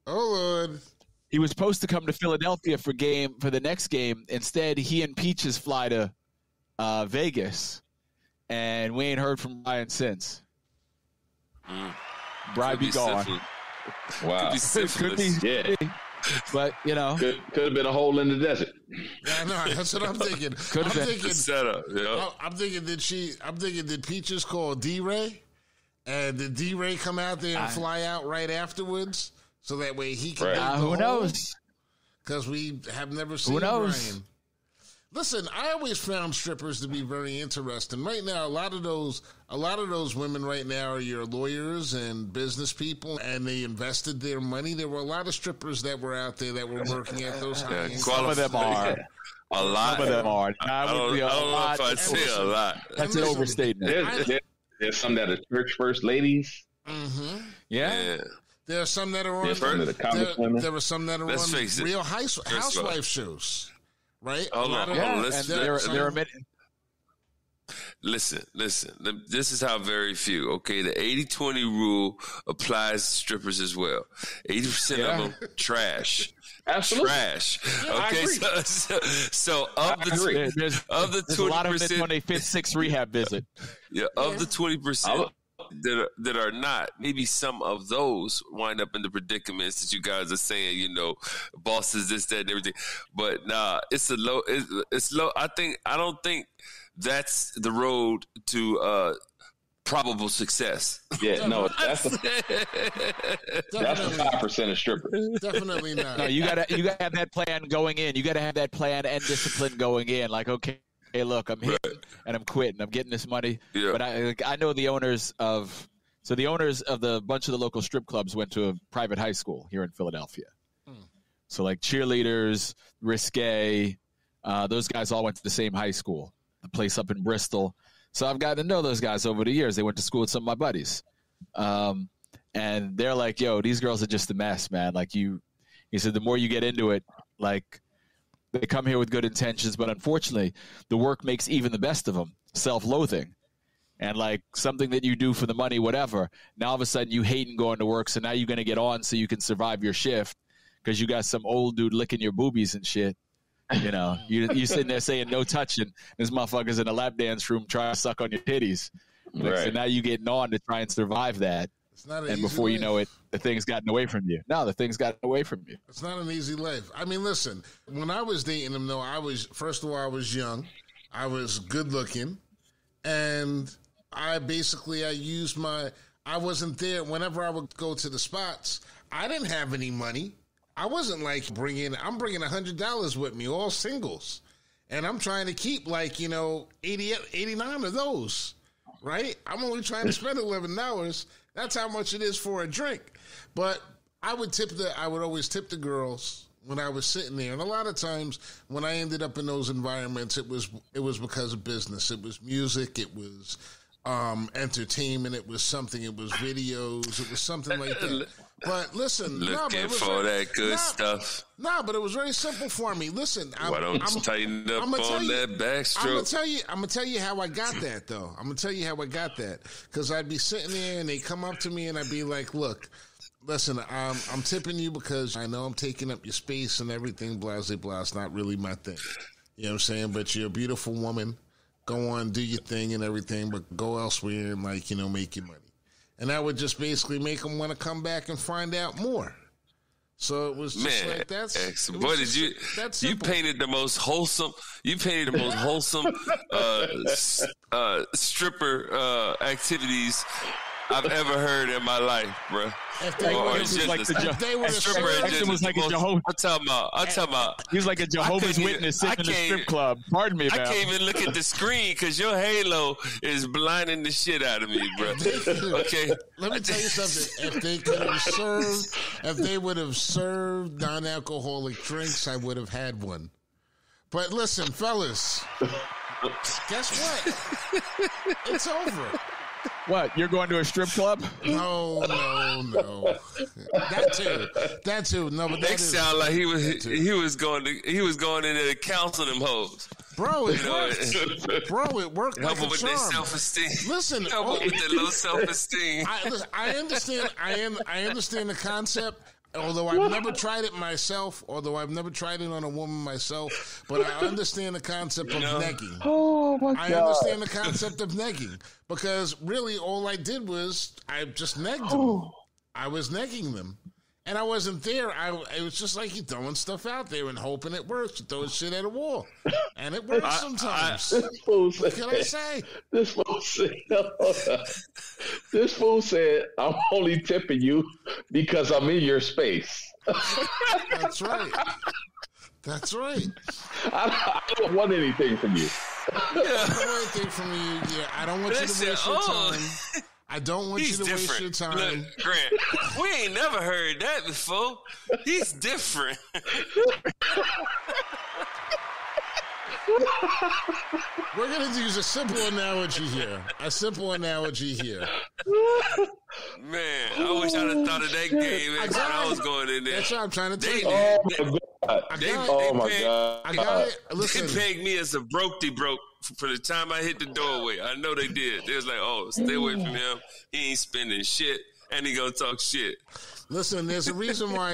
Oh, Lord. He was supposed to come to Philadelphia for the next game. Instead, he and Peaches fly to Vegas, and we ain't heard from Ryan since. Bride be gone. Wow. Could be. Yeah. But, could have been a hole in the desert. Yeah, no, that's what I'm thinking. Could have been setup. Yeah. I'm thinking, did Peaches call D-Ray? And did D-Ray come out there and fly out right afterwards? So that way he can who knows? Because we have never seen Ryan. Listen, I always found strippers to be very interesting. Right now, a lot of those women right now are your lawyers and business people, and they invested their money. There were a lot of strippers that were out there that were working at those high end. Some of them are. A lot. Some of them are. I don't know if I'd say a lot. That's an overstatement. There's some that are church first ladies. Mm-hmm. Yeah. There are some that are on. There were some that are on Real Housewife shows. Right? Listen. This is how very few. Okay, the 80-20 rule applies to strippers as well. 80% of them trash. Absolutely. Trash. Yeah, okay, so of the 20%, a lot of them on a fifth, sixth rehab visit. Yeah, of the 20%. That are not, maybe some of those wind up in the predicaments that you guys are saying, bosses, this, that, and everything. But nah, it's low. I don't think that's the road to probable success. Yeah, no, that's the 5% of strippers. Definitely not. No, you gotta have that plan going in. You gotta have that plan and discipline going in. Like, okay. Hey, look, I'm here and I'm quitting. I'm getting this money. Yeah. But I know the owners of the bunch of the local strip clubs went to a private high school here in Philadelphia. So like cheerleaders, Risque, those guys all went to the same high school, the place up in Bristol. So I've gotten to know those guys over the years. They went to school with some of my buddies. And they're like, yo, these girls are just a mess, man. Like he said, the more you get into it, like, they come here with good intentions, but unfortunately, the work makes even the best of them self-loathing. And like something that you do for the money, whatever, now all of a sudden you hate going to work, so now you're going to get on so you can survive your shift because you got some old dude licking your boobies and shit. You sitting there saying no touching. This motherfucker's in a lap dance room trying to suck on your titties. Right. So now you getting on to try and survive that. And before you know it, the thing's gotten away from you. No, the thing's gotten away from you. It's not an easy life. I mean, listen, when I was dating him, though, I was young. I was good looking. And I wasn't there. Whenever I would go to the spots, I didn't have any money. I wasn't like I'm bringing $100 with me, all singles. And I'm trying to keep 89 of those, right? I'm only trying to spend $11. That's how much it is for a drink. But I would always tip the girls when I was sitting there. And a lot of times when I ended up in those environments, it was because of business. It was music. It was entertainment. It was videos. It was something like that. But listen, for that good stuff. No, but it was very simple for me. Listen, why don't you tighten up on that backstroke? I'm gonna tell you how I got that, though. I'm gonna tell you how I got that because I'd be sitting there and they come up to me and I'd be like, "Look, listen, I'm tipping you because I know I'm taking up your space and everything. Blah blah blah. It's not really my thing. You know what I'm saying? But you're a beautiful woman. Go on, do your thing and everything, but go elsewhere and make your money." And that would just basically make them want to come back and find out more. So it was just like that's. Boy, you painted the most wholesome. You painted the most wholesome stripper activities I've ever heard in my life, bro. He was like a Jehovah's Witness sitting in the strip club. Pardon me, man. I can't even look at the screen because your halo is blinding the shit out of me, bro. Okay, let me tell you something. If they would have served non-alcoholic drinks, I would have had one. But listen, fellas, guess what? It's over. What? You're going to a strip club? No. That too. No, but that sound like he was going in there to counsel them hoes. Bro, it worked. Bro, it worked like a charm. Help with their self-esteem. Listen, help with their low self-esteem. I understand. I understand the concept. Although I've never tried it myself, although I've never tried it on a woman myself, but I understand the concept of negging. Oh my God! I understand the concept of negging because really all I did was I just negged them. I was negging them. And I wasn't there. It was just like you throwing stuff out there and hoping it works. You throw shit at a wall. And it works sometimes. What can I say? This fool said, I'm only tipping you because I'm in your space. That's right. That's right. I don't want anything from you. I don't want anything from you. Yeah, I don't want you to waste your time. I don't want you to waste your time. Look, Grant, we ain't never heard that before. He's different. We're going to use a simple analogy here. Man, I wish I'd have thought of that game when I was going in there. That's what I'm trying to tell you. Oh my God. I got it. Listen. They pegged me as a broke for the time I hit the doorway. I know they did. They was like, oh, stay away from him. He ain't spending shit, and he gonna talk shit. Listen, there's a reason why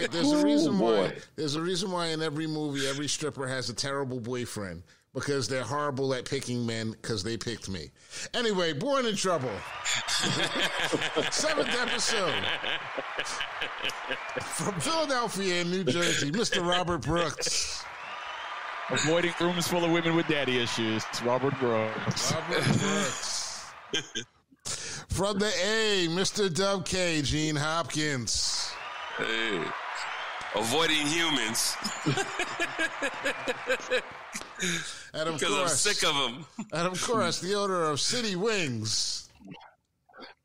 in every movie, every stripper has a terrible boyfriend because they're horrible at picking men because they picked me. Anyway, Born in Trouble. 7th episode. From Philadelphia and New Jersey, Mr. Robert Brooks. Avoiding rooms full of women with daddy issues. It's Robert Brooks. From the A, Mr. Dub K, Gene Hopkins. Hey. Avoiding humans. And of because course, I'm sick of them. And of course, the owner of City Wings.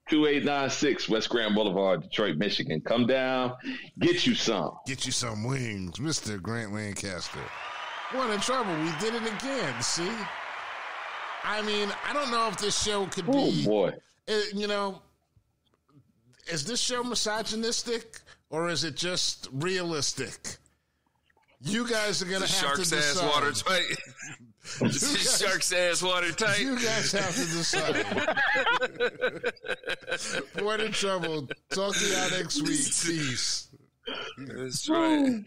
2896 West Grand Boulevard, Detroit, Michigan. Come down, get you some. Get you some wings, Mr. Grant Lancaster. Born in Trouble, we did it again, see? I mean, I don't know if this show could be... Oh, boy. Is this show misogynistic or is it just realistic? You guys are going to have to decide. Shark's ass watertight. Shark's ass watertight. You guys have to decide. Born in Trouble. Talk to y'all next week. Peace. That's right.